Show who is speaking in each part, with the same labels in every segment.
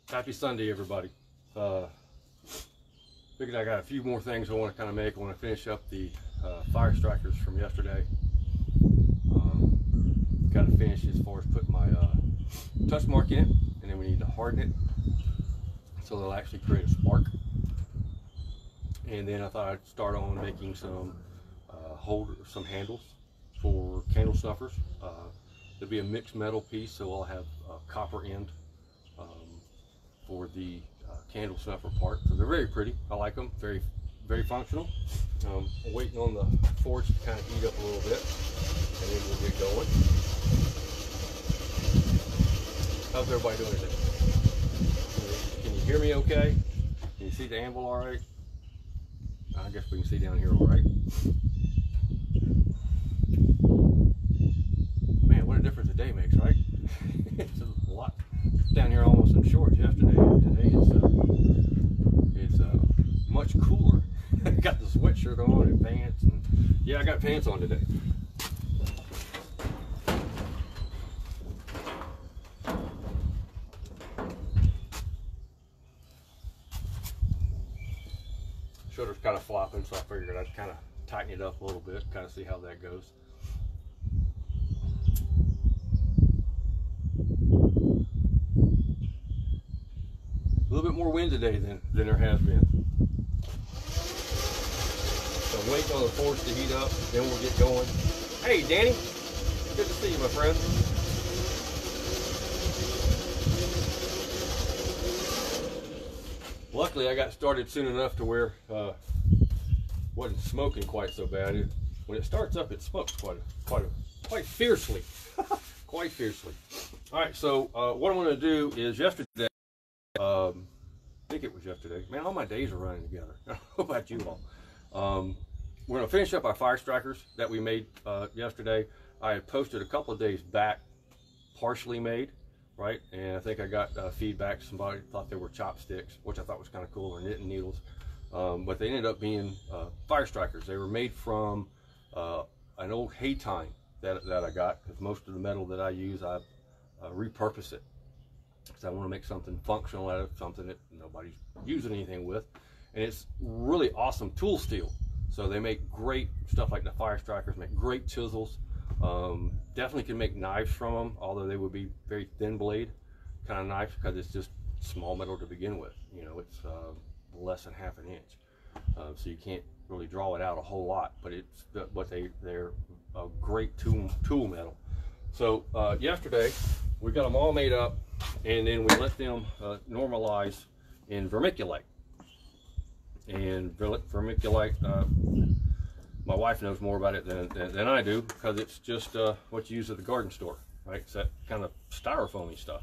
Speaker 1: Happy Sunday, everybody. Figured I got a few more things I want to kind of make. I want to finish up the fire strikers from yesterday. Got to finish as far as putting my touch mark in it, and then we need to harden it so it'll actually create a spark. And then I thought I'd start on making some some handles for candle snuffers. There'll be a mixed metal piece, so I'll have a copper end for the candle snuffer part. So they're very pretty. I like them. Very, very functional. I'm waiting on the forge to kind of heat up a little bit, and then we'll get going. How's everybody doing today? Can you hear me okay? Can you see the anvil all right? I guess we can see down here all right. Man, what a difference a day makes, right? It's a lot. Down here almost in shorts yesterday, and today it's much cooler. I got the sweatshirt on and pants, and yeah, I got pants on today. Shoulders kind of flopping, so I figured I'd kind of tighten it up a little bit, kind of see how that goes. A little bit more wind today than there has been. So I'm waiting on the forge to heat up, then we'll get going. Hey, Danny, good to see you, my friend. Luckily, I got started soon enough to where wasn't smoking quite so bad. When it starts up, it smokes quite fiercely, quite fiercely. All right, so what I'm going to do is yesterday. I think it was yesterday. Man, all my days are running together. I don't know about you all. We're going to finish up our fire strikers that we made yesterday. I had posted a couple of days back, partially made, right? And I think I got feedback. Somebody thought they were chopsticks, which I thought was kind of cool, or knitting needles. But they ended up being fire strikers. They were made from an old hay tine that I got, because most of the metal that I use, I repurpose it. Because I want to make something functional out of something that nobody's using anything with. And it's really awesome tool steel. So they make great stuff like the fire strikers, make great chisels. Definitely can make knives from them, although they would be very thin blade kind of knives, because it's just small metal to begin with. You know, it's less than ½ an inch. So you can't really draw it out a whole lot, but they're a great tool metal. So yesterday we got them all made up, and then we let them normalize in vermiculite. And vermiculite, my wife knows more about it than I do, because it's just what you use at the garden store, right? It's that kind of styrofoamy stuff.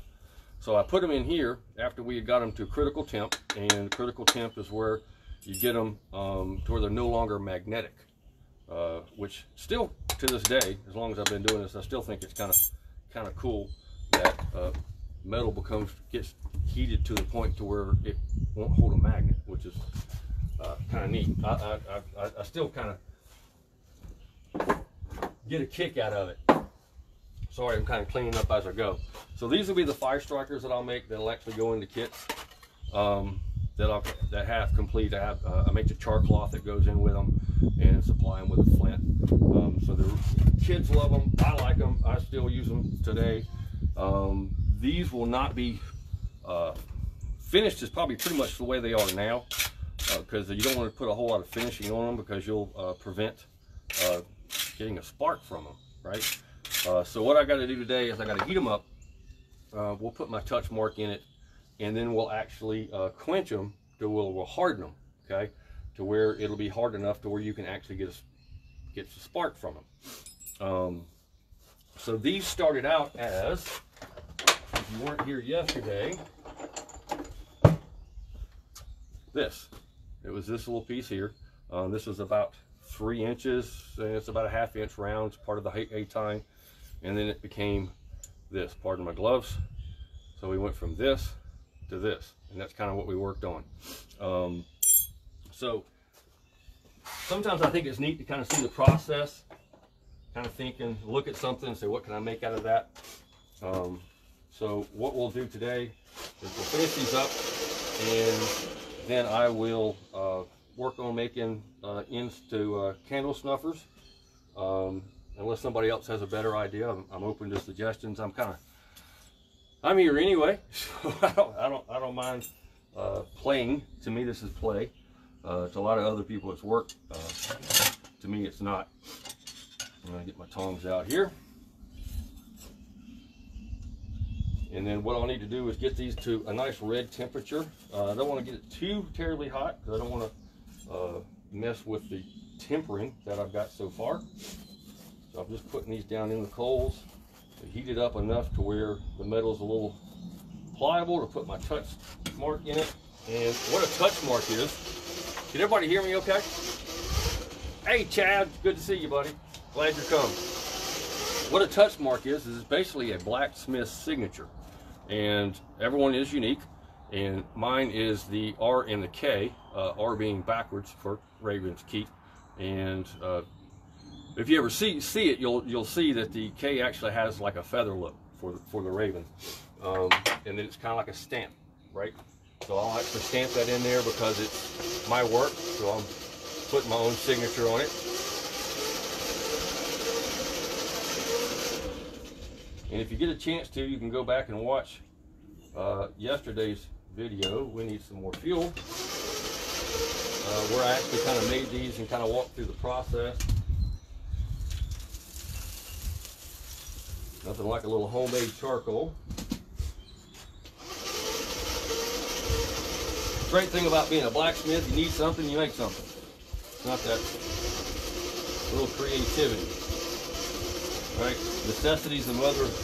Speaker 1: So I put them in here after we had got them to critical temp, and critical temp is where you get them to where they're no longer magnetic, which still to this day, as long as I've been doing this, I still think it's kind of cool that metal gets heated to the point to where it won't hold a magnet, which is kind of neat. I still kind of get a kick out of it. Sorry, I'm kind of cleaning up as I go. So these will be the fire strikers that I'll make that'll actually go into kits that have complete. I make the char cloth that goes in with them and supply them with a flint. So the kids love them. I like them. I still use them today. These will not be finished. Is probably pretty much the way they are now, because you don't want to put a whole lot of finishing on them, because you'll prevent getting a spark from them, right? So what I got to do today is I got to heat them up. We'll put my touch mark in it, and then we'll actually quench them to where we'll harden them, okay, to where it'll be hard enough to where you can actually get a spark from them. So these started out as, if you weren't here yesterday, this. It was this little piece here. This was about 3 inches, and it's about a ½ inch round. It's part of the hay tine. And then it became this, pardon my gloves. So we went from this to this, and that's kind of what we worked on. So sometimes I think it's neat to kind of see the process, kind of think and look at something and say, what can I make out of that? So what we'll do today is we'll finish these up, and then I will work on making ends to candle snuffers. Unless somebody else has a better idea, I'm open to suggestions. I'm here anyway, so I don't mind playing. To me, this is play. To a lot of other people, it's work. To me, it's not. I'm gonna get my tongs out here. And then what I'll need to do is get these to a nice red temperature. I don't want to get it too terribly hot because I don't want to mess with the tempering that I've got so far. So I'm just putting these down in the coals to heat it up enough to where the metal's a little pliable to put my touch mark in it. And what a touch mark is, can everybody hear me okay? Hey Chad, good to see you, buddy. Glad you're coming. What a touch mark is it's basically a blacksmith's signature. And everyone is unique, and mine is the R and the K, R being backwards for Raven's keep. And if you ever see it, you'll see that the K actually has like a feather look for the Raven, and then it's kind of like a stamp, right? So I'll actually stamp that in there because it's my work, so I'm putting my own signature on it. And if you get a chance to, you can go back and watch yesterday's video. We need some more fuel. Where I actually kind of made these and kind of walked through the process. Nothing like a little homemade charcoal. Great thing about being a blacksmith, you need something, you make something. It's not that little creativity. Right? Necessity's the mother of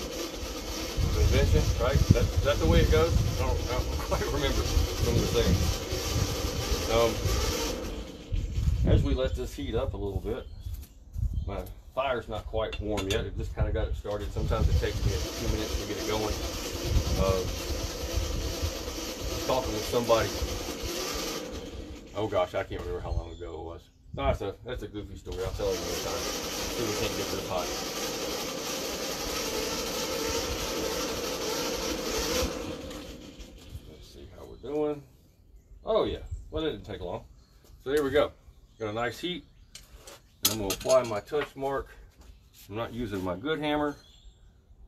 Speaker 1: invention, right? Is that the way it goes? I don't quite remember some of the things. As we let this heat up a little bit, my fire's not quite warm yet. It just kind of got it started. Sometimes it takes me a few minutes to get it going. Talking with somebody. Oh gosh, I can't remember how long ago it was. No, that's a goofy story. I'll tell you another time. See, we can't get this hot. Let's see how we're doing. Oh yeah, well it didn't take long. So there we go. Got a nice heat. And I'm going to apply my touch mark. I'm not using my good hammer.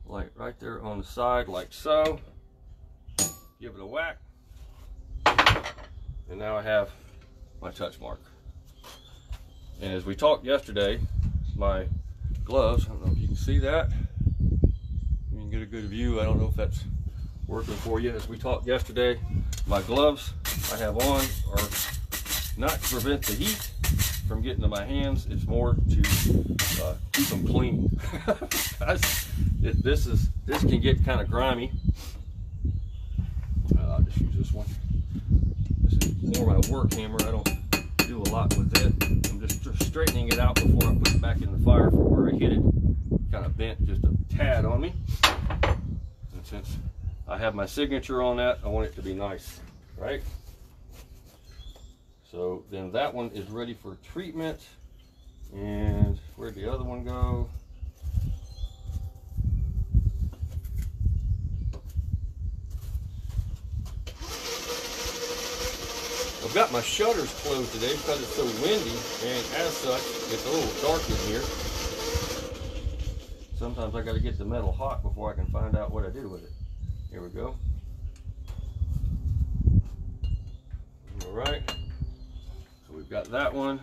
Speaker 1: Like right there on the side, like so. Give it a whack. And now I have my touch mark. And as we talked yesterday, my gloves, I don't know if you can see that. You can get a good view. I don't know if that's working for you. As we talked yesterday, my gloves I have on are not to prevent the heat from getting to my hands. It's more to keep them clean. This can get kind of grimy. I'll just use this one. This is more my work hammer. I don't do a lot with it. I'm just straightening it out before I put it back in the fire for where I hit it. Kind of bent just a tad on me. And since I have my signature on that, I want it to be nice, right? So then that one is ready for treatment. And where'd the other one go? I've got my shutters closed today because it's so windy, and as such, it's a little dark in here. Sometimes I got to get the metal hot before I can find out what I did with it. Here we go. All right. So we've got that one.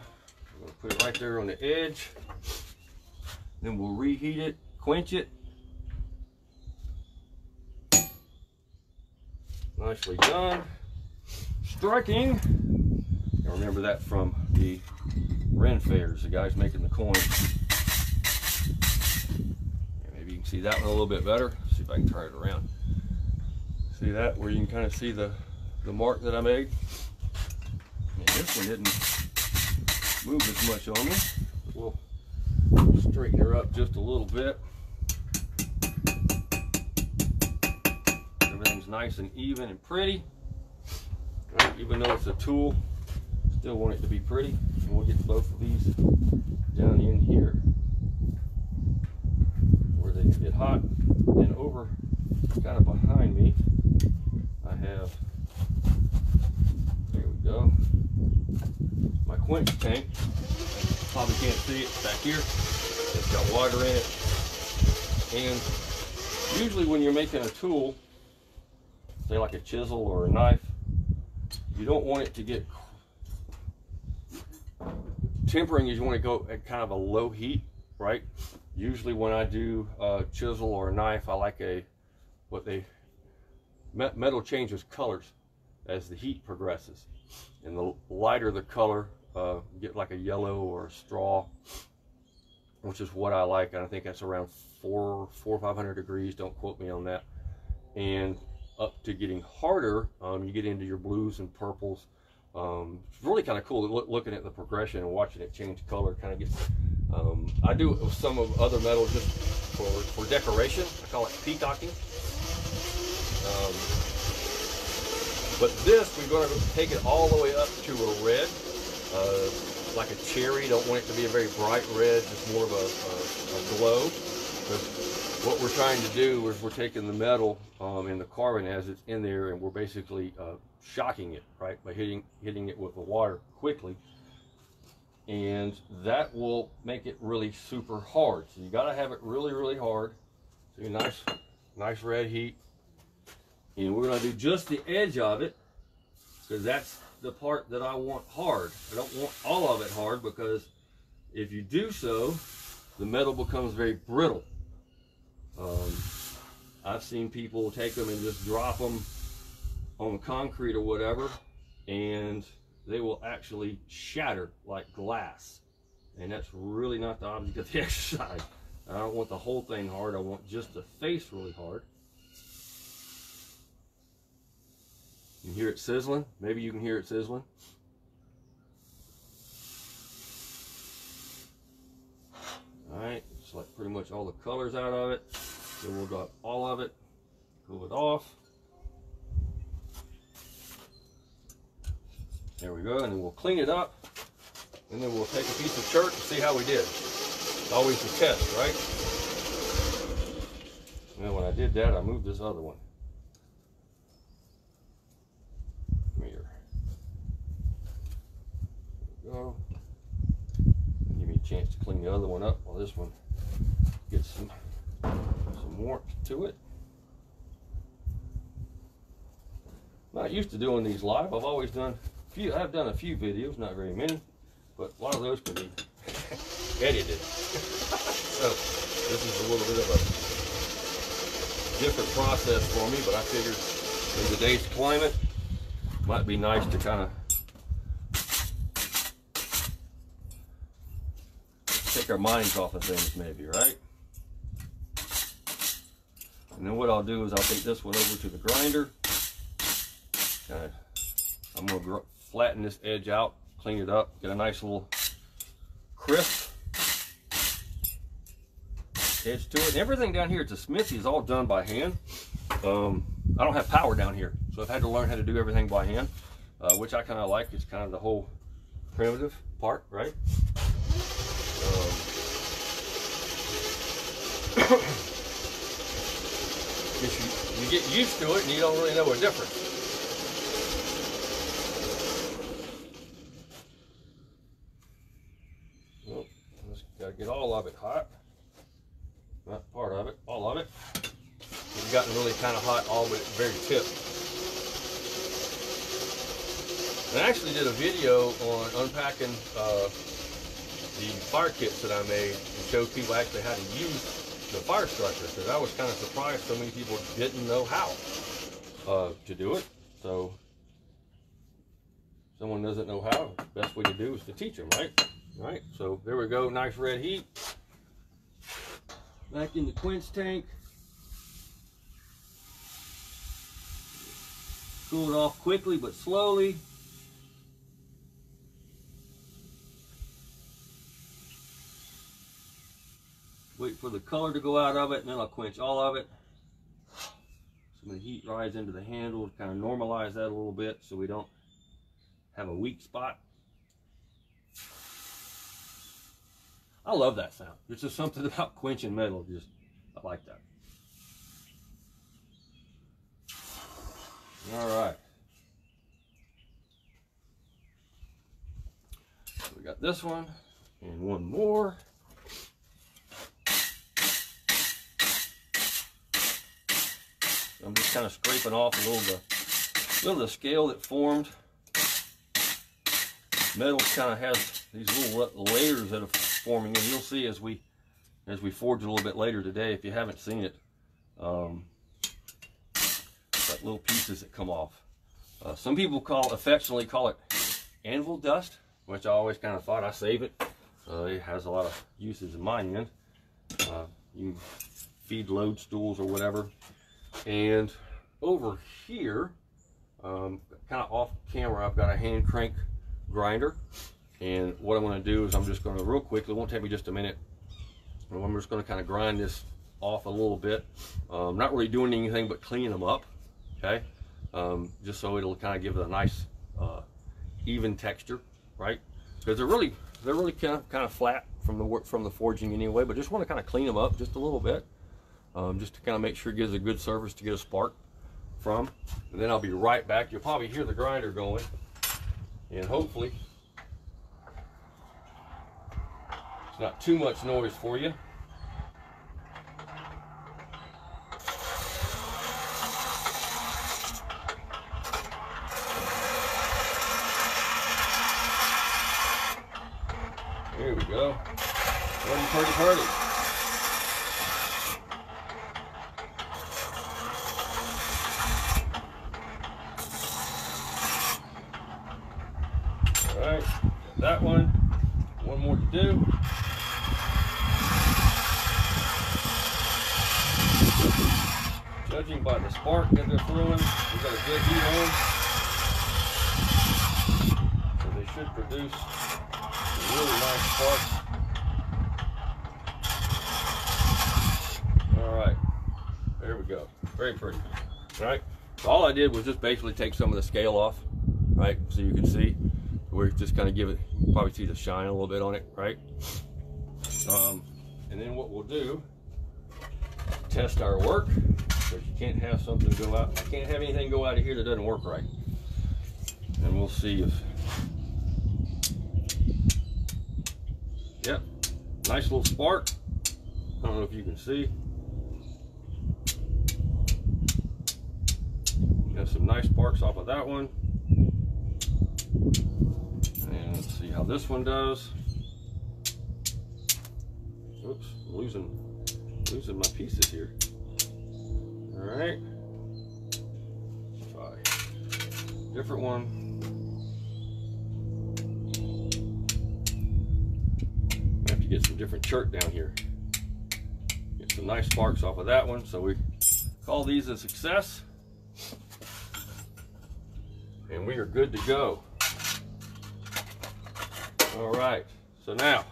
Speaker 1: I'm going to put it right there on the edge. Then we'll reheat it, quench it. Nicely done. Striking. I remember that from the Ren fairs, the guys making the coins. Maybe you can see that one a little bit better. Let's see if I can turn it around. See that, where you can kind of see the mark that I made? And this one didn't move as much on me. We'll straighten her up just a little bit. Everything's nice and even and pretty. Right, even though it's a tool, still want it to be pretty. And we'll get both of these down in here where they get hot and over kind of quench tank. Probably can't see it, it's back here. It's got water in it. And usually when you're making a tool, say like a chisel or a knife, you don't want it to get, tempering is you want to go at kind of a low heat, right? Usually when I do a chisel or a knife, I like metal changes colors as the heat progresses. And the lighter the color, get like a yellow or a straw, which is what I like. And I think that's around 400 or 500 degrees. Don't quote me on that. And up to getting harder, you get into your blues and purples. It's really kind of cool looking at the progression and watching it change color. Kind of gets. I do it with some of other metals just for decoration. I call it peacocking. But this, we're going to take it all the way up to a red, like a cherry. Don't want it to be a very bright red, just more of a glow. But what we're trying to do is we're taking the metal and the carbon as it's in there, and we're basically shocking it, right, by hitting it with the water quickly. And that will make it really super hard. So you got to have it really, really hard. So nice red heat. And we're going to do just the edge of it, because that's the part that I want hard. I don't want all of it hard, because if you do so, the metal becomes very brittle. I've seen people take them and just drop them on concrete or whatever, and they will actually shatter like glass. And that's really not the object of the exercise. I don't want the whole thing hard. I want just the face really hard. You can hear it sizzling. Maybe you can hear it sizzling. Alright, it's like pretty much all the colors out of it. So we'll drop all of it, cool it off. There we go, and then we'll clean it up, and then we'll take a piece of chert and see how we did. It's always the test, right? And when I did that, I moved this other one. Go. Give me a chance to clean the other one up while this one gets some warmth to it. Not used to doing these live. I've always done I've done a few videos, not very many, but a lot of those can be edited. So this is a little bit of a different process for me, but I figured in today's climate it might be nice to kind of take our minds off of things, maybe, right? And then what I'll do is I'll take this one over to the grinder. I'm going to flatten this edge out, clean it up, get a nice little crisp edge to it. And everything down here at the smithy is all done by hand. I don't have power down here, so I've had to learn how to do everything by hand, which I kind of like. It's kind of the whole primitive part, right? You get used to it and you don't really know a difference. Well, just gotta get all of it hot. Not part of it, all of it. It's gotten really kind of hot all but very tip. And I actually did a video on unpacking the fire kits that I made and showed people actually how to use the fire starter, because I was kind of surprised so many people didn't know how to do it. So if someone doesn't know how, the best way to do is to teach them, right? So there we go, nice red heat. Back in the quench tank. Cool it off quickly but slowly. Wait for the color to go out of it, and then I'll quench all of it. Some of the heat rides into the handle to kind of normalize that a little bit so we don't have a weak spot. I love that sound. There's just something about quenching metal. I like that. All right. got this one and one more. I'm just kind of scraping off a little of the scale that formed. Metal kind of has these little layers that are forming, and you'll see as we forge a little bit later today, if you haven't seen it, like little pieces that come off. Some people affectionately call it anvil dust, which I always kind of thought. I save it. It has a lot of uses in my end. You feed load stools or whatever. And over here, kind of off camera, I've got a hand crank grinder. And what I'm going to do is I'm just going to real quickly, it won't take me just a minute, I'm just going to kind of grind this off a little bit. Not really doing anything but cleaning them up, okay? Just so it'll kind of give it a nice even texture, right? Because they're really kind of flat from the forging anyway, but just want to kind of clean them up just a little bit, just to kind of make sure it gives a good surface to get a spark from. And then I'll be right back. You'll probably hear the grinder going, and hopefully it's not too much noise for you. Here we go. Party, party. All right, that one. One more to do. Judging by the spark that they're throwing, we've got a good heat on. So they should produce really nice sparks. All right, there we go. Very pretty. All right, so all I did was just basically take some of the scale off, right? So you can see, we're just kind of give it, probably see the shine a little bit on it, right? And then what we'll do, test our work, because you can't have something go out. I can't have anything go out of here that doesn't work right. And we'll see if. Yep, nice little spark. I don't know if you can see. Got some nice sparks off of that one. And let's see how this one does. Oops, losing my pieces here. All right. Try different one. Get some different chert down here. Get some nice sparks off of that one, so we call these a success. And we are good to go. All right, so now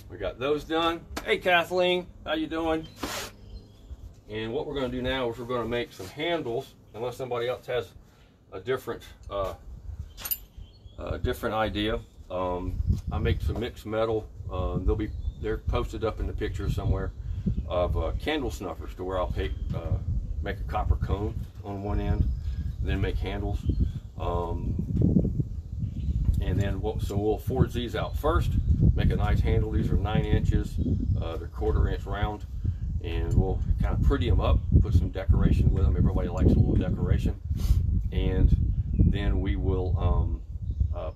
Speaker 1: we got those done. Hey Kathleen, how you doing? And what we're going to do now is we're going to make some handles, unless somebody else has a different idea. I make some mixed metal. They're posted up in the picture somewhere of candle snuffers, to where I'll make a copper cone on one end, then make handles, and then we'll forge these out first, make a nice handle. These are 9 inches, they're 1/4 inch round, and we'll kind of pretty them up, put some decoration with them. Everybody likes a little decoration, and then we will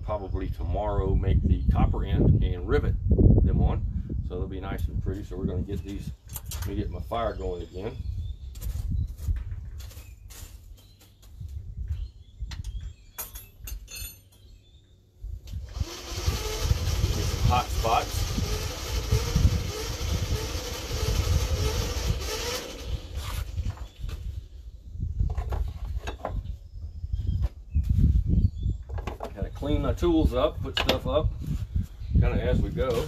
Speaker 1: probably tomorrow make the copper end and rivet them on, so they'll be nice and pretty. So we're going to get these. Let me get my fire going again. Get some hot spots. Gotta clean my tools up, put stuff up, kind of as we go.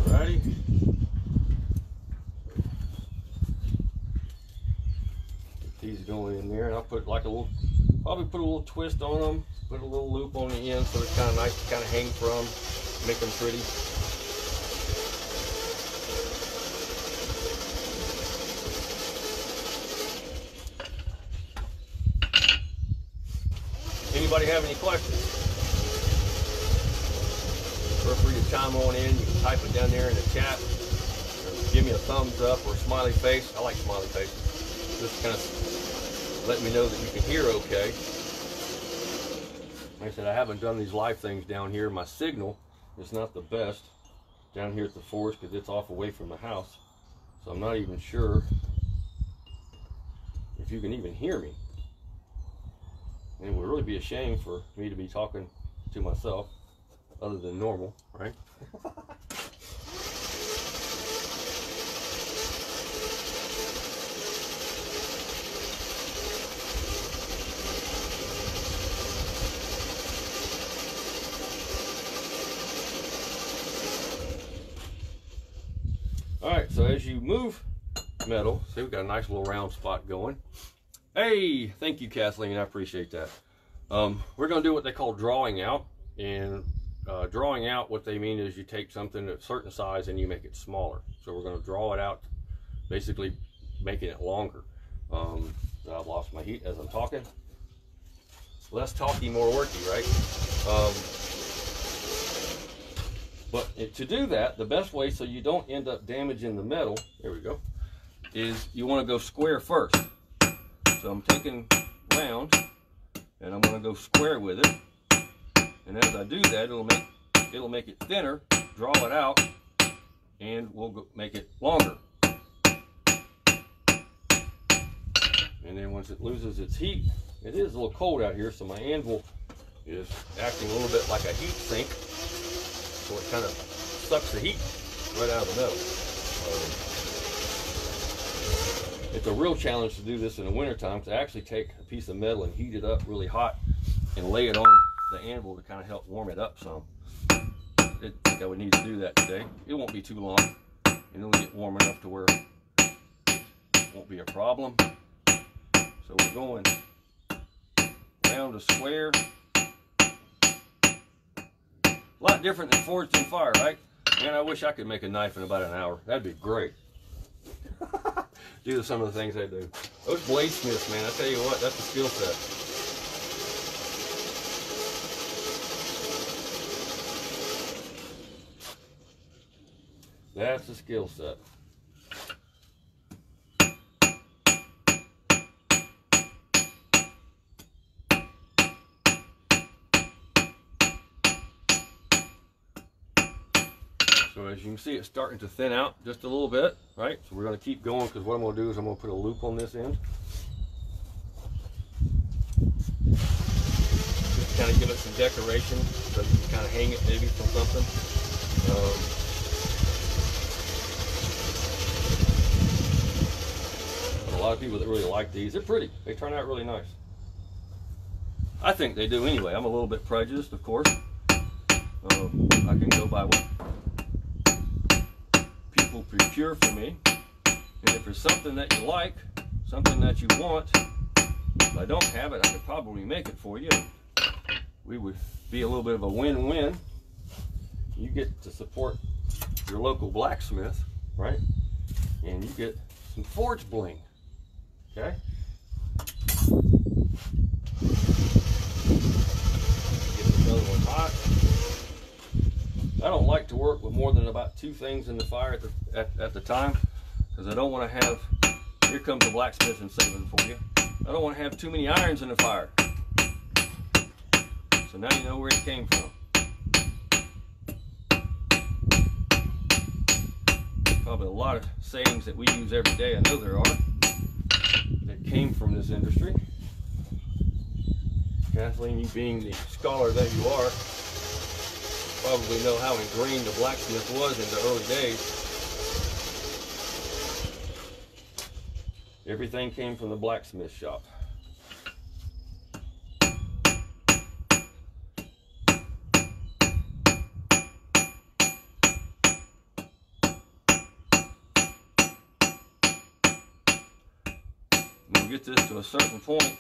Speaker 1: Alrighty. Get these going in there, and I'll put like a little, probably put a little twist on them, put a little loop on the end so it's kind of nice to kind of hang from, make them pretty. anybody have any questions, feel free to chime on in. You can type it down there in the chat, or give me a thumbs up or a smiley face. I like smiley faces. Just kind of let me know that you can hear okay. Like I said, I haven't done these live things down here. My signal is not the best down here at the forest because it's off away from the house. So I'm not even sure if you can even hear me. And it would really be a shame for me to be talking to myself other than normal, right? All right, so as you move metal, see, we've got a nice little round spot going. Hey, thank you, Kathleen, I appreciate that. We're gonna do what they call drawing out, and drawing out, what they mean is you take something at a certain size and you make it smaller. So we're gonna draw it out, basically making it longer. I've lost my heat as I'm talking. Less talky, more worky, right? But to do that, the best way so you don't end up damaging the metal, there we go, is you want to go square first. So I'm taking round and I'm going to go square with it. And as I do that, it'll make it thinner, draw it out, and we'll make it longer. And then once it loses its heat, it is a little cold out here, so my anvil is acting a little bit like a heat sink. So it kind of sucks the heat right out of the metal. It's a real challenge to do this in the wintertime, to actually take a piece of metal and heat it up really hot and lay it on the anvil to kind of help warm it up some. I didn't think I would need to do that today. It won't be too long, and it'll get warm enough to where it won't be a problem. So we're going round to square. A lot different than forged in fire, right? Man, I wish I could make a knife in about an hour. That'd be great. Do some of the things they do. Those bladesmiths, man, I tell you what, that's a skill set. That's a skill set. So as you can see, it's starting to thin out just a little bit, right? So we're going to keep going, because what I'm going to do is I'm going to put a loop on this end. Just to kind of give it some decoration, so you can kind of hang it maybe from something. A lot of people that really like these, they're pretty. They turn out really nice. I think they do anyway. I'm a little bit prejudiced, of course. I can go by what people procure for me, and if there's something that you like, something that you want, if I don't have it, I could probably make it for you. We would be a little bit of a win-win. You get to support your local blacksmith, right? And you get some forge bling, okay? Get another one hot. I don't like to work with more than about 2 things in the fire at the time, because I don't want to have, here comes the blacksmith and saving for you. I don't want to have too many irons in the fire. So now you know where it came from. Probably a lot of sayings that we use every day, I know there are, that came from this industry. Kathleen, you being the scholar that you are, probably know how ingrained the blacksmith was in the early days. Everything came from the blacksmith shop. We'll get this to a certain point,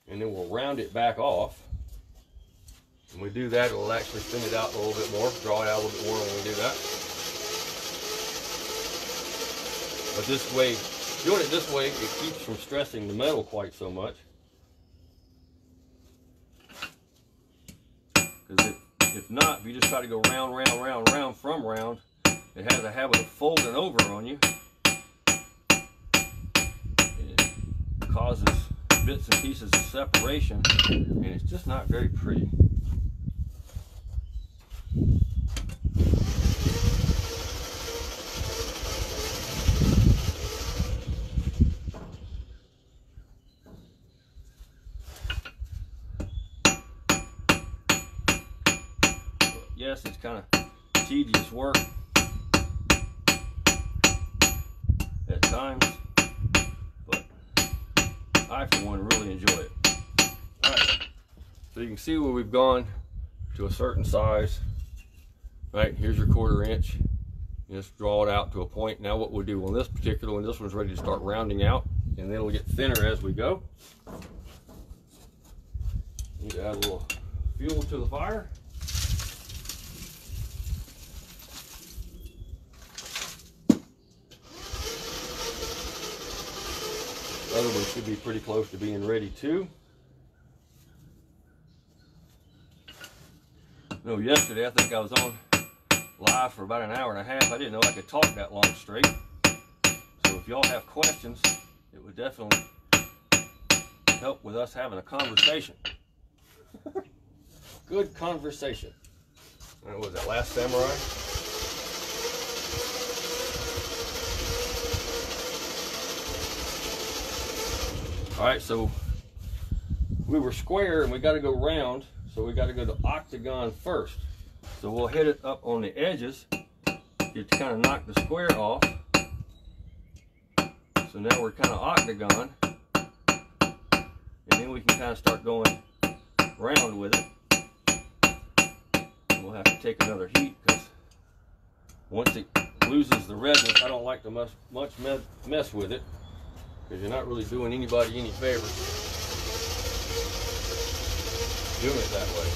Speaker 1: and then we'll round it back off. When we do that, it'll actually thin it out a little bit more, draw it out a little bit more when we do that. But this way, doing it this way, it keeps from stressing the metal quite so much. Because if not, if you just try to go round, round, round, round from round, it has a habit of folding over on you. It causes bits and pieces of separation, and it's just not very pretty. Yes, it's kind of tedious work at times, but I, for one, really enjoy it. Alright, so you can see where we've gone to a certain size. Right, here's your 1/4 inch. You just draw it out to a point. Now what we'll do on this particular one, this one's ready to start rounding out, and then it'll get thinner as we go. Need to add a little fuel to the fire. Other one should be pretty close to being ready too. No, yesterday I think I was on live for about 1.5 hours. I didn't know I could talk that long straight. So if y'all have questions, it would definitely help with us having a conversation. Good conversation. What was that, Last Samurai? Alright, so we were square and we got to go round, so we got to go to octagon first. So we'll hit it up on the edges, get to kind of knock the square off. So now we're kind of octagon, and then we can kind of start going round with it. And we'll have to take another heat, because once it loses the redness, I don't like to much mess with it, because you're not really doing anybody any favor doing it that way.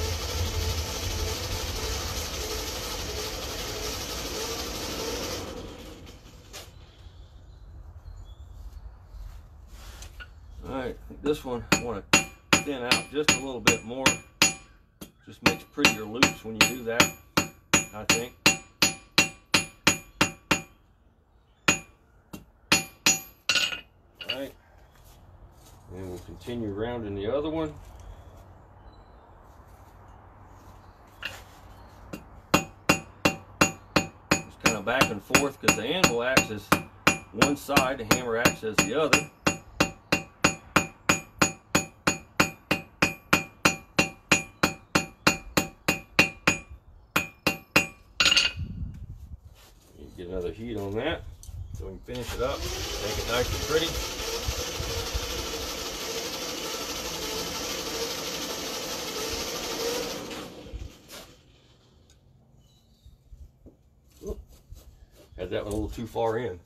Speaker 1: Alright, this one I want to thin out just a little bit more. Just makes prettier loops when you do that, I think. Alright, and we'll continue rounding the other one. Just kind of back and forth, because the anvil acts as one side, the hammer acts as the other. Get another heat on that so we can finish it up, make it nice and pretty. Oop. Had that one a little too far in.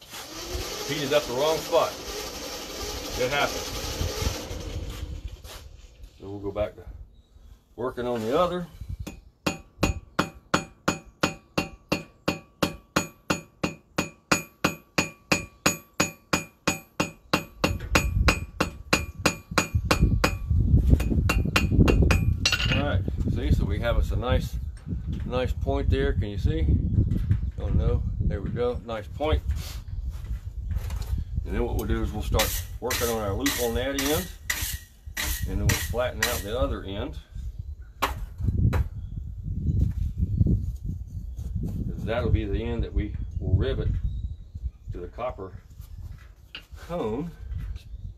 Speaker 1: Heated up the wrong spot. It happens. So we'll go back to working on the other. See, so we have us a nice point there. Can you see? Oh no, there we go, nice point. And then what we'll do is we'll start working on our loop on that end, and then we'll flatten out the other end, because that'll be the end that we will rivet to the copper cone.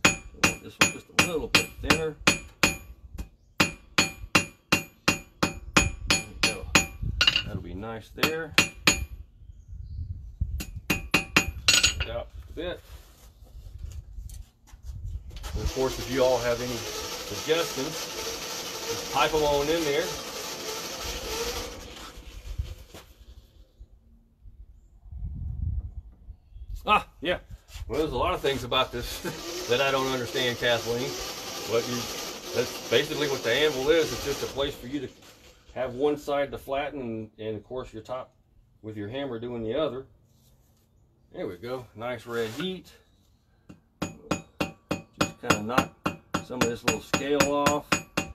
Speaker 1: I want this one just a little bit thinner. That'll be nice there. Out just a bit. And of course, if you all have any suggestions, just type them on in there. Ah, yeah. Well, there's a lot of things about this that I don't understand, Kathleen. But that's basically what the anvil is. It's just a place for you to have one side to flatten, and of course your top with your hammer doing the other. There we go, nice red heat. Just kind of knock some of this little scale off,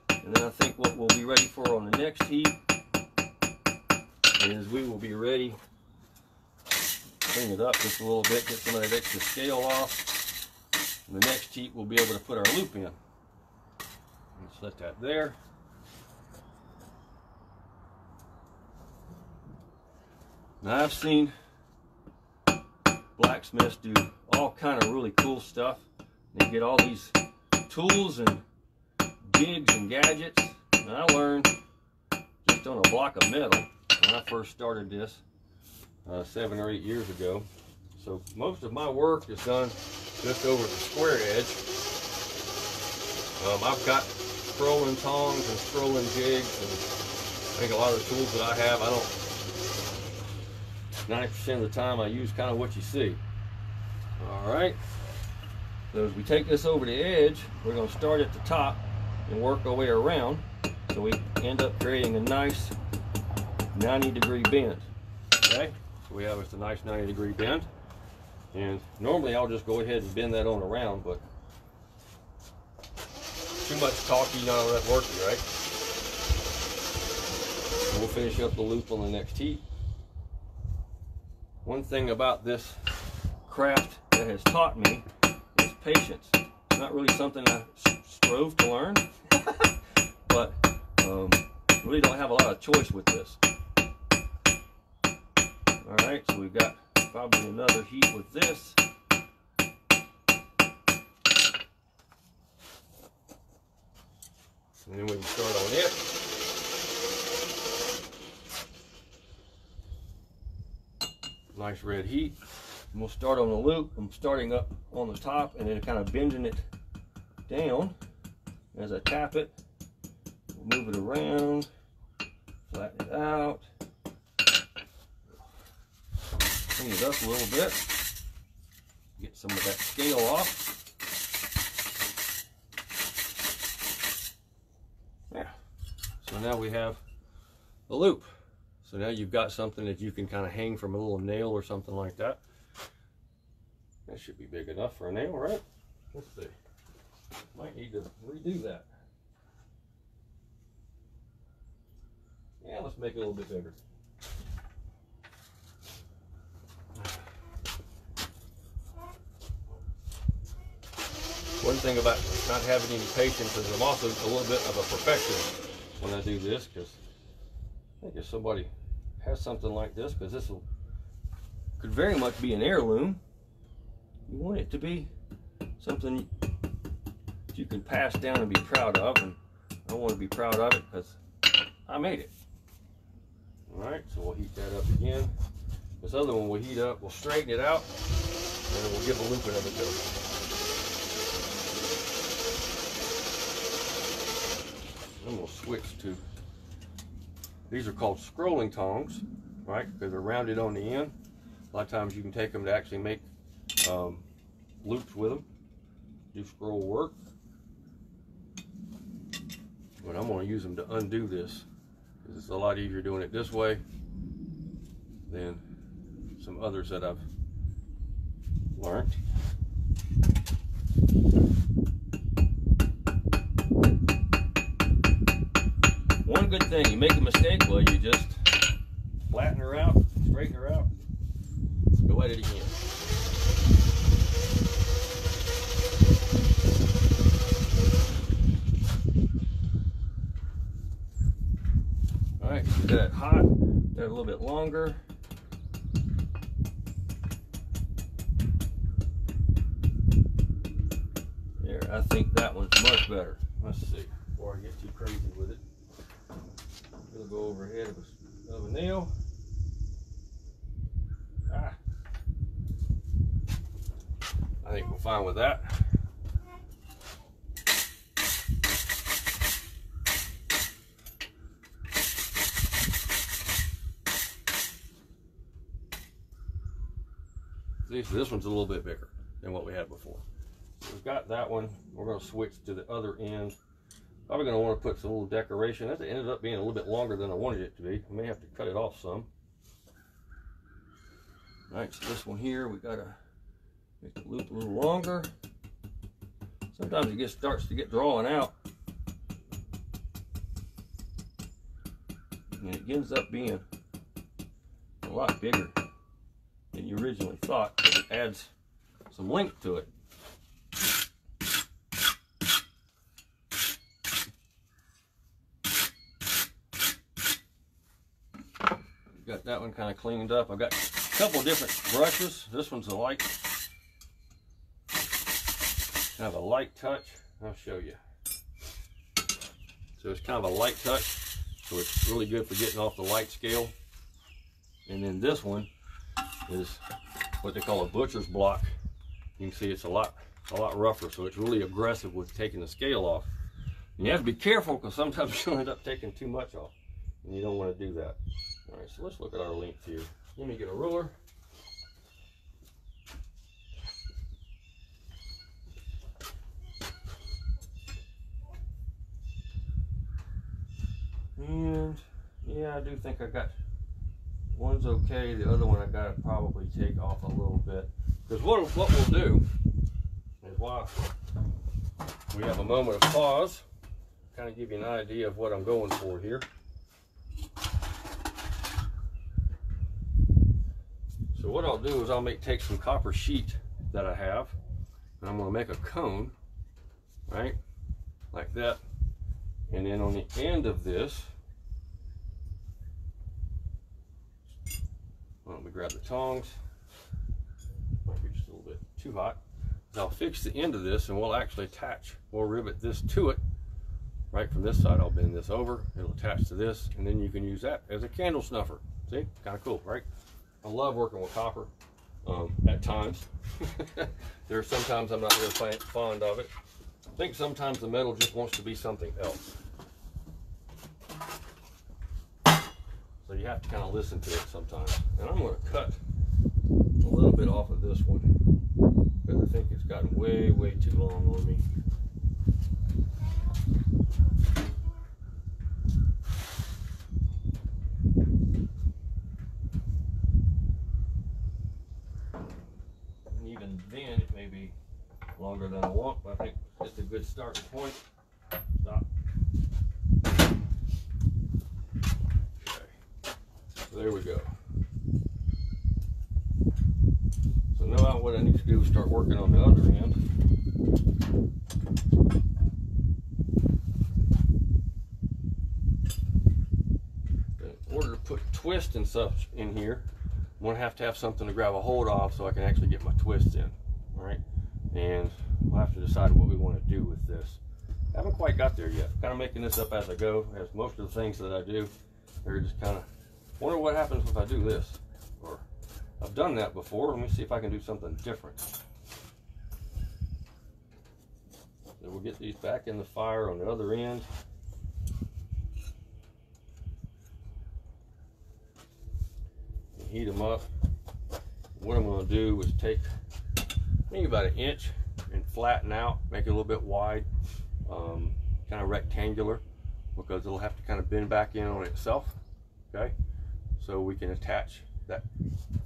Speaker 1: and then I think what we'll be ready for on the next heat is we will be ready. Clean it up just a little bit, get some of that extra scale off. And the next heat we'll be able to put our loop in. Let's let that there. Now I've seen blacksmiths do all kind of really cool stuff. They get all these tools and jigs and gadgets. And I learned just on a block of metal when I first started this 7 or 8 years ago. So most of my work is done just over the square edge. I've got scrolling tongs and scrolling jigs, and I think a lot of the tools that I have, 90% of the time I use kind of what you see. All right, so as we take this over the edge, we're going to start at the top and work our way around, so we end up creating a nice 90-degree bend. Okay, so we have a nice 90-degree bend, and normally I'll just go ahead and bend that on around, but too much talking, you know, that working, right? And we'll finish up the loop on the next heat. One thing about this craft that has taught me is patience. It's not really something I strove to learn, but really don't have a lot of choice with this. All right, so we've got probably another heat with this. And then we can start on it. Nice red heat. And we'll start on the loop. I'm starting up on the top and then kind of bending it down. As I tap it, we'll move it around, flatten it out, clean it up a little bit, get some of that scale off. Yeah, so now we have a loop. So now you've got something that you can kind of hang from a little nail or something like that. That should be big enough for a nail, right? Let's see. Might need to redo that. Yeah, let's make it a little bit bigger. One thing about not having any patience is I'm also a little bit of a perfectionist when I do this, because I think if somebody has something like this, because this could very much be an heirloom, you want it to be something you can pass down and be proud of, and I want to be proud of it because I made it. All right, so we'll heat that up again. This other one will heat up, we'll straighten it out, and then we'll give a loop another go. Then we'll switch to, these are called scrolling tongs, right? Because they're rounded on the end. A lot of times you can take them to actually make loops with them, do scroll work. But I'm going to use them to undo this, because it's a lot easier doing it this way than some others that I've learned. One good thing, you make a mistake, well, you just flatten her out, straighten her out, go at it again. All right, get that hot, that a little bit longer. There, I think that one's much better. Let's see, before I get too crazy with it. We'll go overhead of a nail. I think we're fine with that. See, so this one's a little bit bigger than what we had before. So we've got that one. We're going to switch to the other end. Probably going to want to put some little decoration. That ended up being a little bit longer than I wanted it to be. I may have to cut it off some. All right, so this one here, we got to make the loop a little longer. Sometimes it starts to get drawn out, and it ends up being lot bigger than you originally thought, but it adds some length to it. Got that one kind of cleaned up. I've got a couple different brushes. This one's a light, kind of a light touch. I'll show you. So it's kind of a light touch, so it's really good for getting off the light scale. And then this one is what they call a butcher's block. You can see it's a lot rougher, so it's really aggressive with taking the scale off. And you have to be careful because sometimes you'll end up taking too much off, and you don't want to do that. All right, so let's look at our length here. Let me get a ruler. And yeah, I do think I got one's okay. The other one I got to probably take off a little bit. Because what we'll do is while we have a moment of pause, kind of give you an idea of what I'm going for here. So what I'll do is I'll take some copper sheet that I have, and I'm going to make a cone, right, like that. And then on the end of this, let me grab the tongs. Might be just a little bit too hot. I'll fix the end of this, and we'll actually we'll rivet this to it. Right from this side, I'll bend this over. It'll attach to this, and then you can use that as a candle snuffer. See, kind of cool, right? I love working with copper at times. There's sometimes I'm not really fond of it. I think sometimes the metal just wants to be something else. So you have to kind of listen to it sometimes. And I'm going to cut a little bit off of this one because I think it's gotten way too long on me. Then it may be longer than I want, but I think it's a good starting point. Stop. Okay, so there we go. So now what I need to do is start working on the other end. In order to put twist and such in here, I'm going to have something to grab a hold of so I can actually get my twists in. All right, and we'll have to decide what we want to do with this. I haven't quite got there yet. Kind of making this up as I go, as most of the things that I do. They're just kind of wonder what happens if I do this. Or I've done that before. Let me see if I can do something different. So we'll get these back in the fire on the other end. Heat them up. What I'm going to do is take maybe about 1 inch and flatten out, make it a little bit wide, kind of rectangular, because it'll have to kind of bend back in on itself. Okay, so we can attach that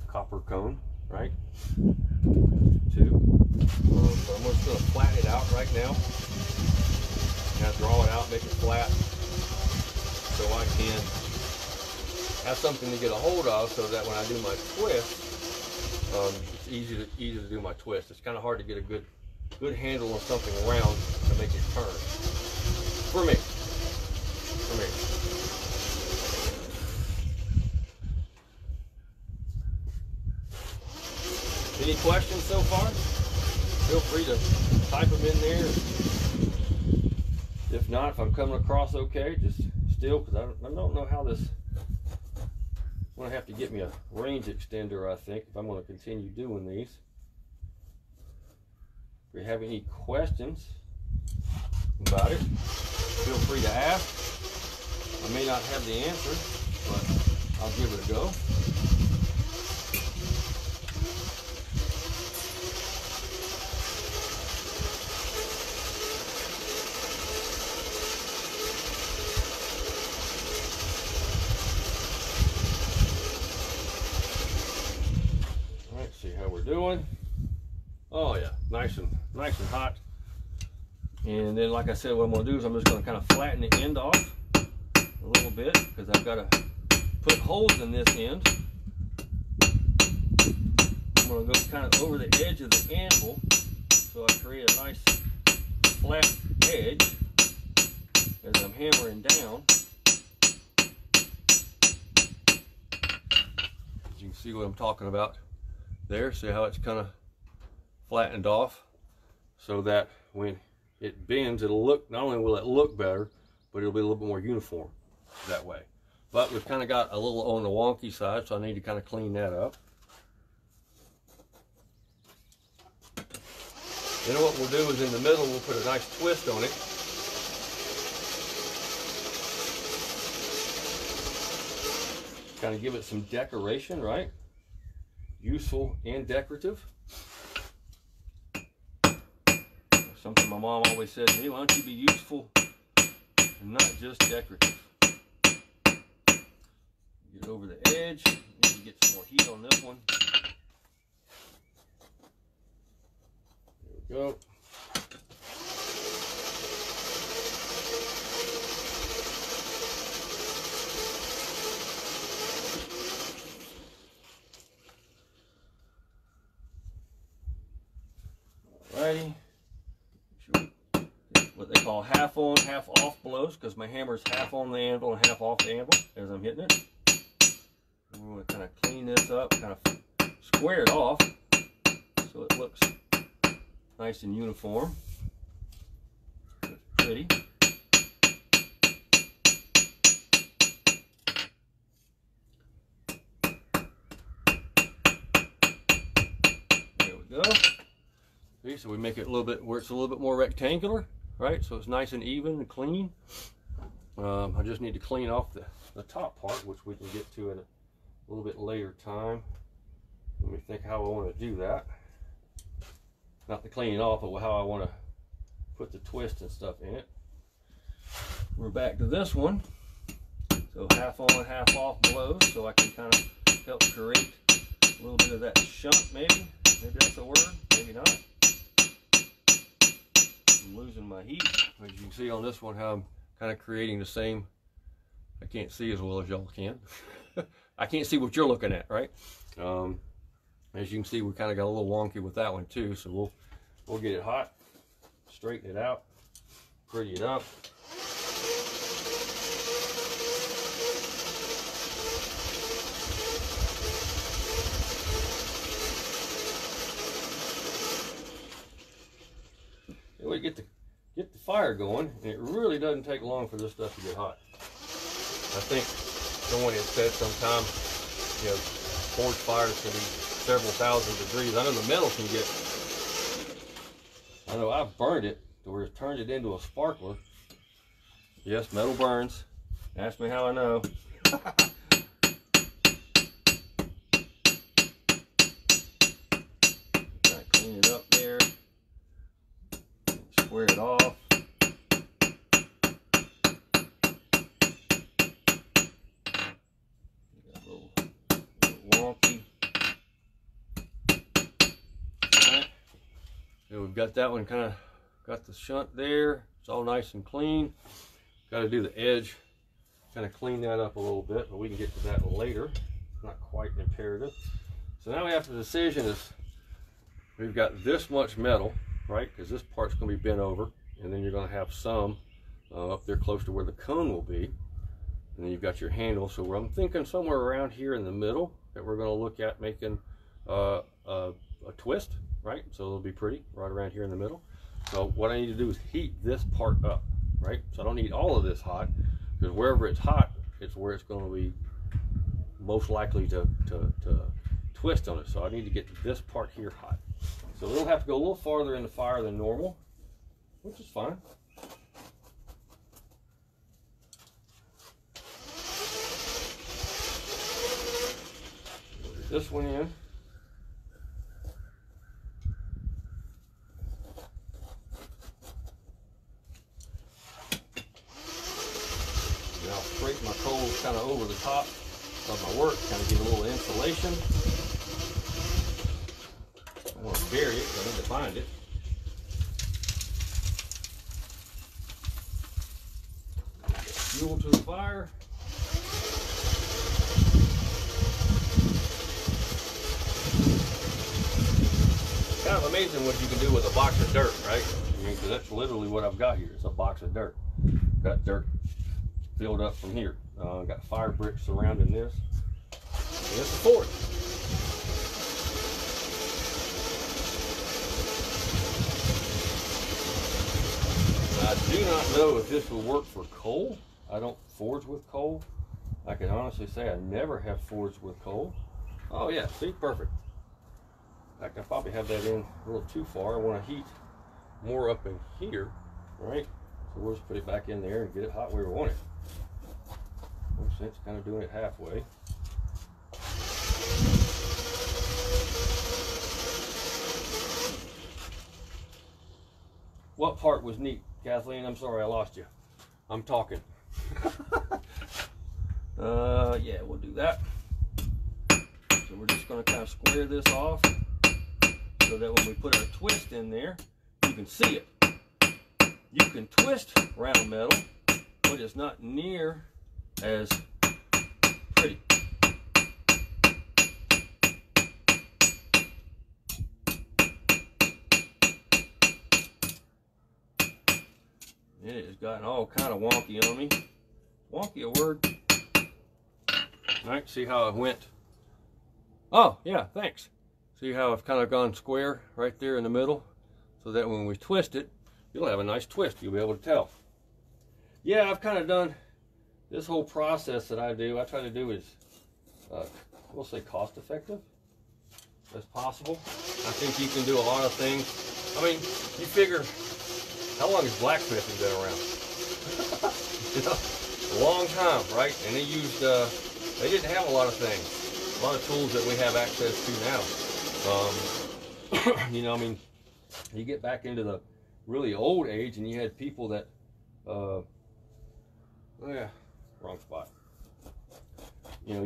Speaker 1: copper cone right to. So I'm just going to flatten it out right now. Now draw it out, make it flat, so I can have something to get a hold of, so that when I do my twist, it's easy to do my twist. It's kind of hard to get a good handle on something round to make it turn. For me. Any questions so far? Feel free to type them in there. If not, if I'm coming across okay, just still, because I don't know how this. I'm going to have to get me a range extender, I think, if I'm going to continue doing these. If you have any questions about it, feel free to ask. I may not have the answer, but I'll give it a go. Doing. Oh yeah, nice and hot. And then, like I said, what I'm going to do is I'm just going to kind of flatten the end off a little bit, because I've got to put holes in this end
Speaker 2: going to go kind of over the edge of the anvil so I create a nice flat edge as I'm hammering down. You can see what I'm talking about there. See how it's kind of flattened off, so that when it bends, it'll look, not only will it look better, but it'll be a little bit more uniform that way. But we've kind of got a little on the wonky side, so I need to kind of clean that up. Then what we'll do is in the middle, we'll put a nice twist on it. Kind of give it some decoration, right? Useful and decorative. Something my mom always said to me, why don't you be useful and not just decorative? Get over the edge, and you get some more heat on this one. There we go. Alrighty. What they call half on, half off blows, because my hammer's half on the anvil and half off the anvil as I'm hitting it. And we're going to kind of clean this up, kind of square it off so it looks nice and uniform. It's pretty. There we go. See, so we make it a little bit where it's a little bit more rectangular, right? So it's nice and even and clean. I just need to clean off the top part, which we can get to in a little bit later time. Let me think how I want to do that. Not the cleaning off, but how I want to put the twist and stuff in it. We're back to this one. So half on, half off blows, so I can kind of help create a little bit of that shunt, maybe. Maybe that's a word, maybe not. I'm losing my heat. As you can see on this one, how I'm kind of creating the same. I can't see as well as y'all can. I can't see what you're looking at, right? As you can see, we kind of got a little wonky with that one too. So we'll get it hot, straighten it out, pretty it up. We get the fire going, and it really doesn't take long for this stuff to get hot. I think someone had said sometime, you know, forge fires can be several thousand degrees. I know the metal can get, I know I've burned it to where it's turned it into a sparkler. Yes, metal burns. Ask me how I know. Clean it up there. Square it off. A little wonky. Right. So we've got that one kind of got the shunt there. It's all nice and clean. Got to do the edge, kind of clean that up a little bit, but we can get to that later. Not quite imperative. So now we have the decision is we've got this much metal, right? Because this part's going to be bent over, and then you're going to have some up there close to where the cone will be. And then you've got your handle. So I'm thinking somewhere around here in the middle that we're going to look at making a twist, right? So it'll be pretty right around here in the middle. So what I need to do is heat this part up, right? So I don't need all of this hot, because wherever it's hot, it's where it's going to be most likely to twist on it. So I need to get this part here hot. So it'll have to go a little farther in the fire than normal, which is fine. Put this one in. And I'll scrape my coals kind of over the top of my work, kind of give a little insulation. I want to bury it, so I need to find it. Fuel to the fire. kind of amazing what you can do with a box of dirt, right? I mean, because that's literally what I've got here. It's a box of dirt. Got dirt filled up from here. Got fire bricks surrounding this. And it's a fort. I do not know if this will work for coal. I don't forge with coal. I can honestly say I never have forged with coal. Oh yeah, see, perfect. In fact, I probably have that in a little too far. I want to heat more up in here, right? So we'll just put it back in there and get it hot where we want it. No sense kind of doing it halfway. What part was neat, Kathleen? I'm sorry I lost you. I'm talking. Yeah, we'll do that. So we're just going to kind of square this off so that when we put our twist in there, you can see it. You can twist round metal, but it's not near as pretty. It has gotten all kind of wonky on me. Wonky a word? All right, see how it went? Oh, yeah, thanks. See how I've kind of gone square right there in the middle? So that when we twist it, you'll have a nice twist. You'll be able to tell. Yeah, I've kind of done this whole process that I do. I try to do is, we'll say cost effective as possible. I think you can do a lot of things. I mean, you figure, how long has blacksmithing been around? You know, a long time, right? And they used, they didn't have a lot of things, a lot of tools that we have access to now. You know, I mean, you get back into the really old age, and you had people that, oh yeah, wrong spot. You know,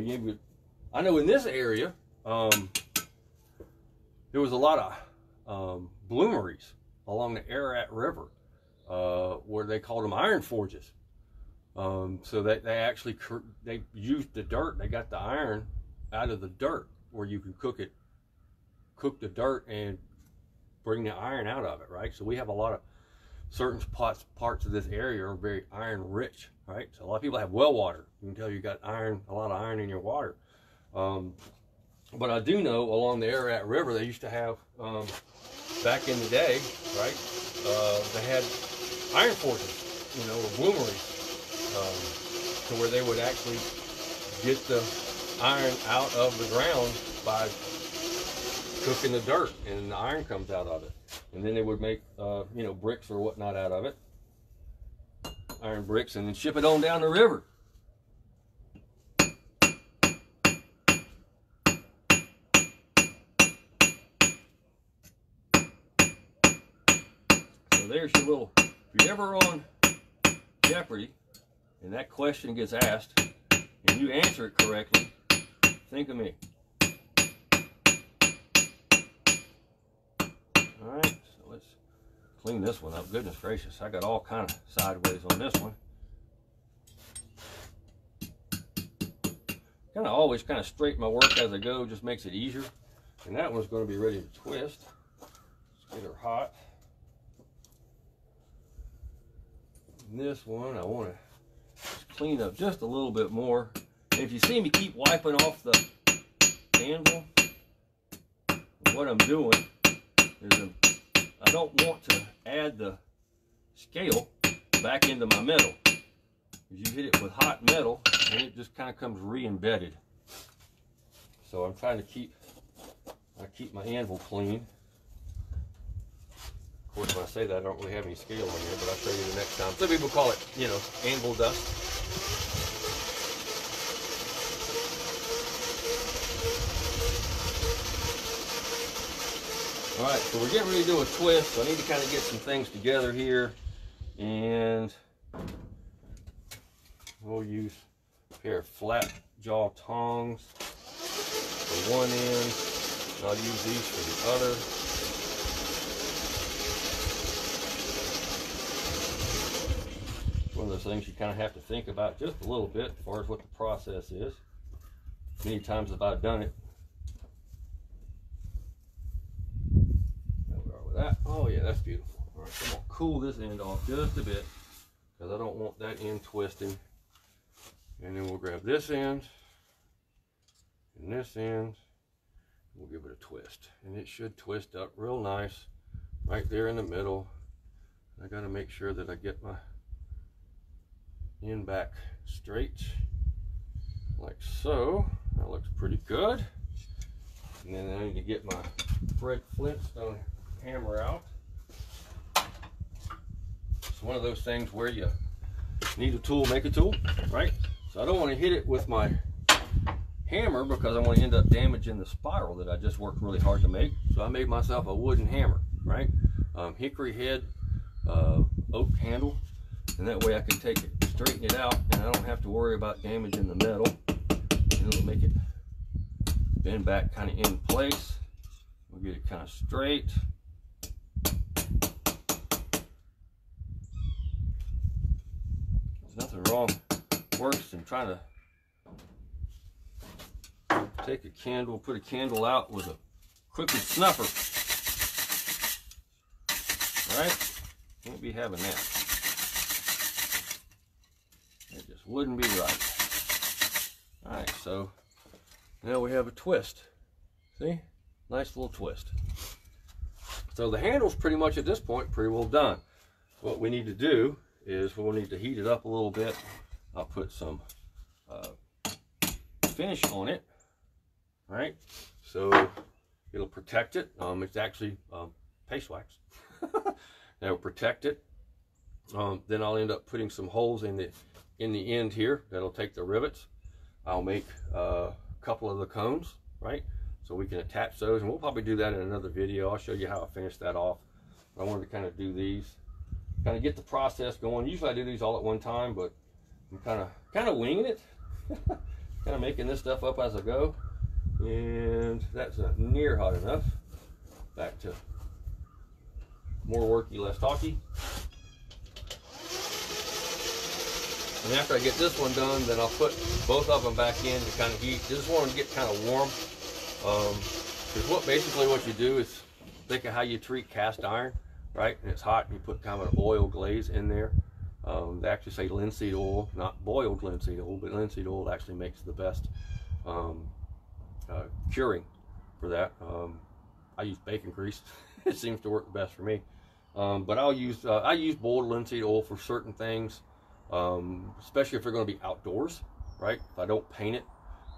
Speaker 2: I know in this area, there was a lot of bloomeries along the Ararat River, where they called them iron forges. So that they used the dirt. They got the iron out of the dirt where you can cook the dirt and bring the iron out of it, right? So we have a lot of certain parts of this area are very iron rich, right? So a lot of people have well water. You can tell you got iron, a lot of iron in your water. But I do know along the Ararat River they used to have, back in the day, right? They had iron forges, you know, or bloomeries, to where they would actually get the iron out of the ground by cooking the dirt, and the iron comes out of it. And then they would make, you know, bricks or whatnot out of it, iron bricks, and then ship it on down the river. So there's your little, if you're ever on Jeopardy and that question gets asked and you answer it correctly, think of me. All right, so let's clean this one up. Goodness gracious, I got all kind of sideways on this one. Kind of always kind of straighten my work as I go, just makes it easier. And that one's going to be ready to twist. Let's get her hot. And this one, I want to just clean up just a little bit more. And if you see me keep wiping off the anvil, what I'm doing is I don't want to add the scale back into my metal. If you hit it with hot metal, and it just kind of comes re-embedded. So I'm trying to keep my anvil clean. Of course, when I say that, I don't really have any scale on here, but I'll show you the next time. Some people call it, you know, anvil dust. All right, so we're getting ready to do a twist, so I need to kind of get some things together here, and we'll use a pair of flat jaw tongs for one end, and I'll use these for the other. One of those things you kind of have to think about just a little bit as far as what the process is. Many times have I done it.
Speaker 1: That's beautiful. All right, so I'm gonna cool this end off just a bit because I don't want that end twisting. And then we'll grab this end and this end. We'll give it a twist, and it should twist up real nice right there in the middle. I got to make sure that I get my end back straight like so. That looks pretty good. And then I need to get my Flintstone hammer out. It's one of those things where you need a tool, make a tool, right? So I don't want to hit it with my hammer because I want to end up damaging the spiral that I just worked really hard to make. So I made myself a wooden hammer, right? Hickory head, oak handle, and that way I can take it, straighten it out, and I don't have to worry about damaging the metal. And it'll make it bend back kind of in place. We'll get it kind of straight. There's nothing wrong, worse than trying to take a candle, put a candle out with a crooked snuffer. Right? Won't be having that. It just wouldn't be right. Alright, so now we have a twist. See? Nice little twist. So the handle's pretty much at this point pretty well done. What we need to do is we'll need to heat it up a little bit. I'll put some finish on it. Right, so it'll protect it. It's actually paste wax. That'll protect it. Then I'll end up putting some holes in the end here that'll take the rivets. I'll make a couple of the cones, right? So we can attach those, and we'll probably do that in another video. I'll show you how I finish that off. I wanted to kind of do these, kind of get the process going. Usually I do these all at one time, but I'm kind of winging it, kind of making this stuff up as I go. And that's not near hot enough. Back to more worky, less talky. And after I get this one done, then I'll put both of them back in to kind of heat. Just want them to get kind of warm. Because basically what you do is think of how you treat cast iron, right? And it's hot, and you put kind of an oil glaze in there. They actually say linseed oil, not boiled linseed oil, but linseed oil actually makes the best curing for that. I use bacon grease. It seems to work the best for me. But I use boiled linseed oil for certain things, especially if they're going to be outdoors, right? If I don't paint it,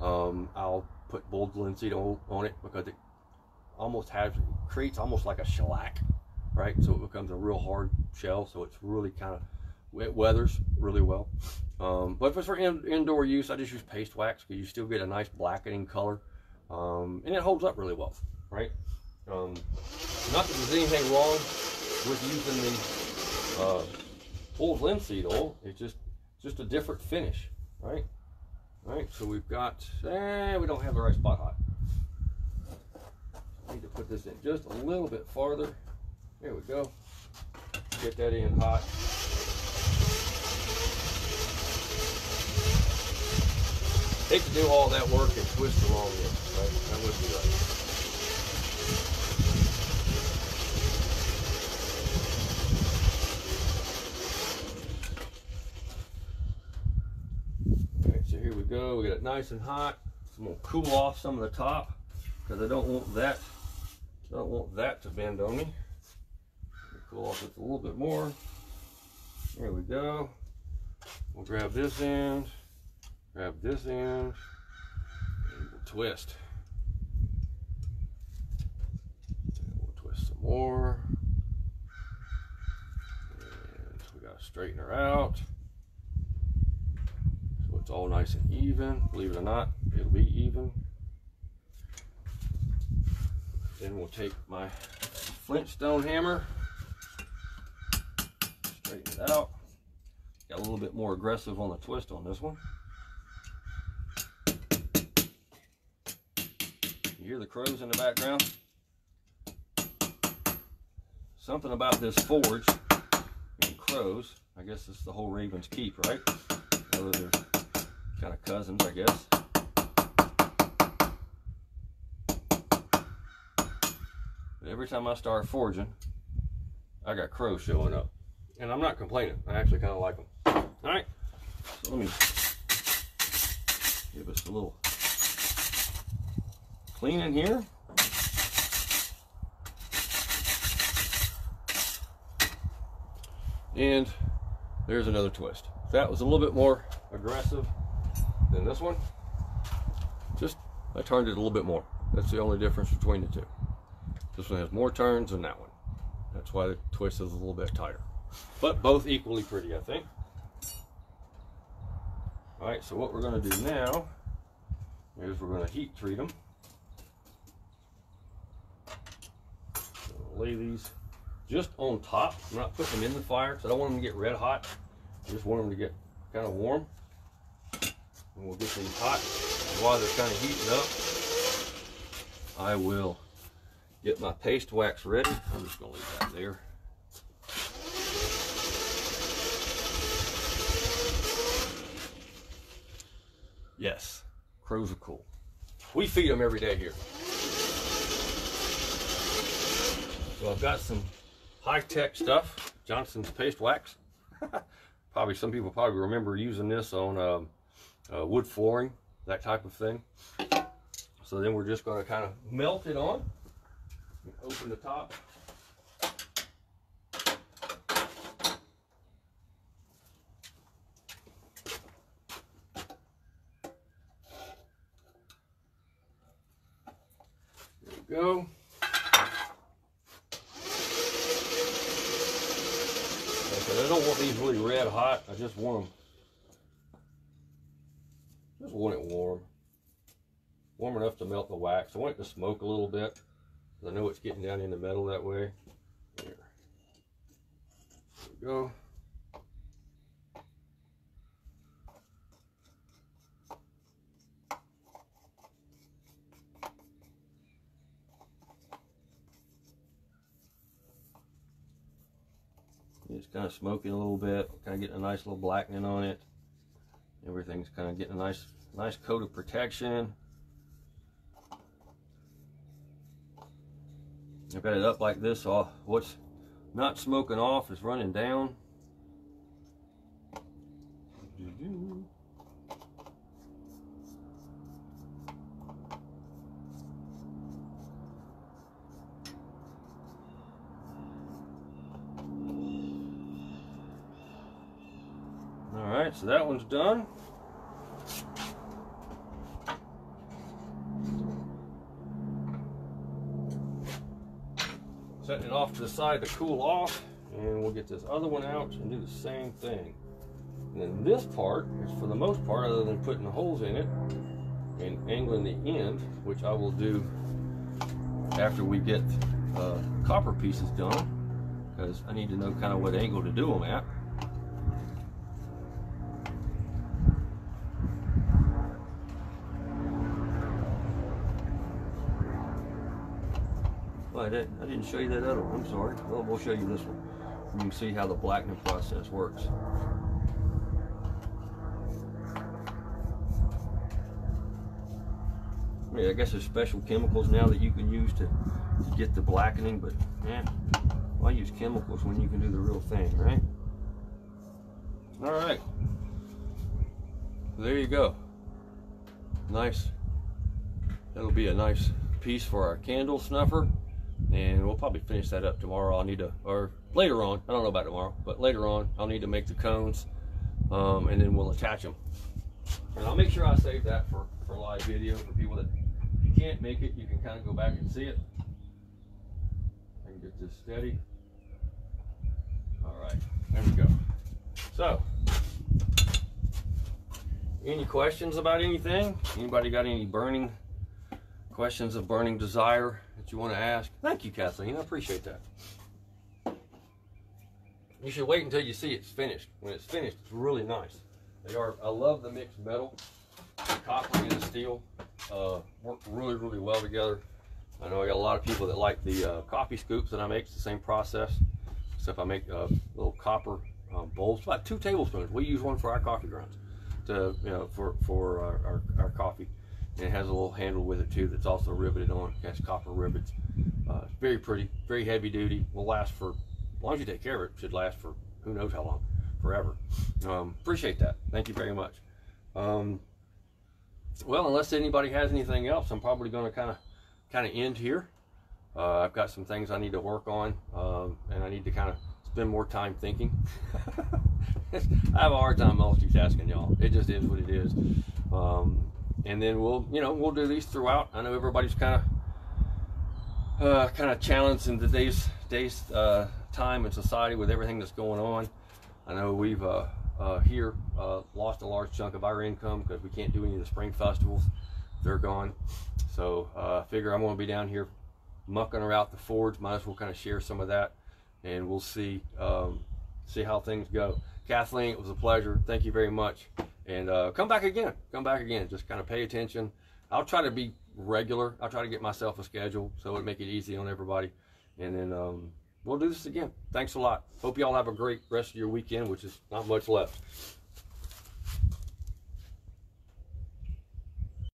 Speaker 1: I'll put boiled linseed oil on it because it creates almost like a shellac, right? So it becomes a real hard shell, so it's really kind of, it weathers really well. But if it's for indoor use, I just use paste wax because you still get a nice blackening color, and it holds up really well, right? Not that there's anything wrong with using the boiled linseed oil. It's just a different finish, right? Right. So we've got, we don't have the right spot hot. I need to put this in just a little bit farther. There we go. Get that in hot. Hate to do all that work and twist the wrong end, right? That would be right. Alright, so here we go. We got it nice and hot. I'm gonna cool off some of the top because I don't want that to bend on me. Cool off just a little bit more. There we go. We'll grab this end. Grab this end and we'll twist. And we'll twist some more. And we gotta straighten her out. So it's all nice and even. Believe it or not, it'll be even. Then we'll take my Flintstone hammer, straighten it out. Got a little bit more aggressive on the twist on this one. You hear the crows in the background? Something about this forge and crows. I guess it's the whole Raven's Keep, right? Although they're kind of cousins, I guess. But every time I start forging,
Speaker 2: I got crows showing up. And I'm not complaining. I actually kind of like them. All right, so let me give us a little clean in here. And there's another twist. That was a little bit more aggressive than this one. Just, I turned it a little bit more. That's the only difference between the two. This one has more turns than that one. That's why the twist is a little bit tighter. But both equally pretty, I think. All right, so what we're gonna do now is we're gonna heat treat them. So lay these just on top. I'm not putting them in the fire because I don't want them to get red hot. I just want them to get kind of warm. And we'll get these hot. And while they're kind of heating up, I will get my paste wax ready. I'm just gonna leave that there. Yes, crows are cool. We feed them every day here. So I've got some high-tech stuff, Johnson's paste wax. Probably some people probably remember using this on wood flooring, that type of thing. So then we're just going to kind of melt it on. Open the top. There we go. I don't want these really red hot. I just want them, it warm. Warm enough to melt the wax. I want it to smoke a little bit. I know it's getting down in the metal that way. There we go. It's kind of smoking a little bit, kind of getting a nice little blackening on it. Everything's kind of getting a nice coat of protection. I've got it up like this, so what's not smoking off is running down. Alright, so that one's done. Setting it off to the side to cool off, and we'll get this other one out and do the same thing. And then this part is, for the most part, other than putting the holes in it and angling the end, which I will do after we get copper pieces done, because I need to know kind of what angle to do them at. I didn't show you that other one. I'm sorry. Well, we'll show you this one. You can see how the blackening process works. Yeah, I guess there's special chemicals now that you can use to get the blackening, but yeah, why use chemicals when you can do the real thing, right? All right. There you go. Nice. That'll be a nice piece for our candle snuffer. And we'll probably finish that up tomorrow. I'll need to, or later on, I don't know about tomorrow, but later on I'll need to make the cones, and then we'll attach them. And I'll make sure I save that for live video for people that, if you can't make it, you can kind of go back and see it. I can get this steady. All right, there we go. So, any questions about anything? Anybody got any burning questions of burning desire that you want to ask? Thank you, Kathleen. I appreciate that. You should wait until you see it's finished. When it's finished, it's really nice. I love the mixed metal. The copper and the steel work really, really well together. I know I got a lot of people that like the coffee scoops that I make. It's the same process, except I make little copper bowls, about 2 tablespoons. We use one for our coffee grounds, to for our coffee. And it has a little handle with it too that's also riveted on. It has copper rivets. It's very pretty, very heavy duty. Will last for
Speaker 1: long as you take care of it, it should last for who knows how long, forever. Appreciate that. Thank you very much. Well, unless anybody has anything else, I'm probably going to kind of end here. I've got some things I need to work on, and I need to kind of spend more time thinking. I have a hard time multitasking, y'all. It just is what it is. And then we'll do these throughout. I know everybody's kind of challenged in today's time and society with everything that's going on. I know we've here lost a large chunk of our income because we can't do any of the spring festivals. They're gone. So I figure I'm going to be down here mucking around the forge. Might as well kind of share some of that, and we'll see how things go. Kathleen, it was a pleasure. Thank you very much. And come back again. Come back again. Just kind of pay attention. I'll try to be regular. I'll try to get myself a schedule so it'll make it easy on everybody. And then we'll do this again. Thanks a lot. Hope you all have a great rest of your weekend, which is not much left.